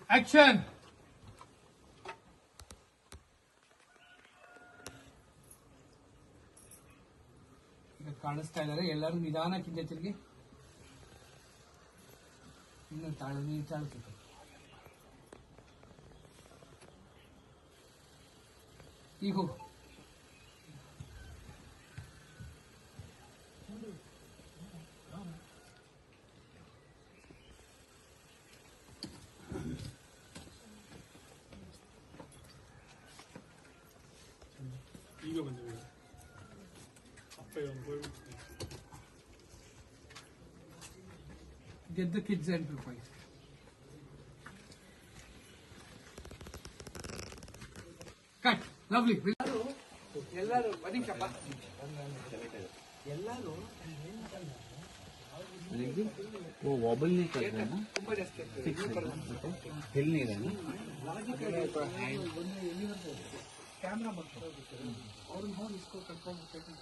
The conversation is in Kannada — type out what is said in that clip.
ಆಕ್ಷನ್. ಈಗ ಕಾಣಿಸ್ತಾ ಇದ್ದಾರೆ, ಎಲ್ಲರೂ ನಿಧಾನಕ್ಕೆ ಹಿಂದೆ ತಿರುಗಿ. ಇನ್ನು ತಾಳ್ತಿತ್ತು. ಈಗ ಹೋಗು. ಈಗ ಬಂದಿದೆ ಅಪ್ಪ ಹೋಗ್ಬಿಡ್ತೀನಿ. Get the kids and profiles. Cut. Lovely. ಎಲ್ಲರೂ ಬನ್ನಿಕಪ್ಪ. ಎಲ್ಲರೂ वो वॉबल नहीं कर रहे ना, ತುಂಬಾ ಜಾಸ್ತಿ ಆಗ್ತದೆ. हिल नहीं रहे ना. ಕ್ಯಾಮ್ರಾ ಬರ್ತಾರೆ ಅವ್ರನ್ನ ಹೋಗಿ ಇಸ್ಕೊ ಕರ್ಕೊಂಡು ಆಯ್ತಾ.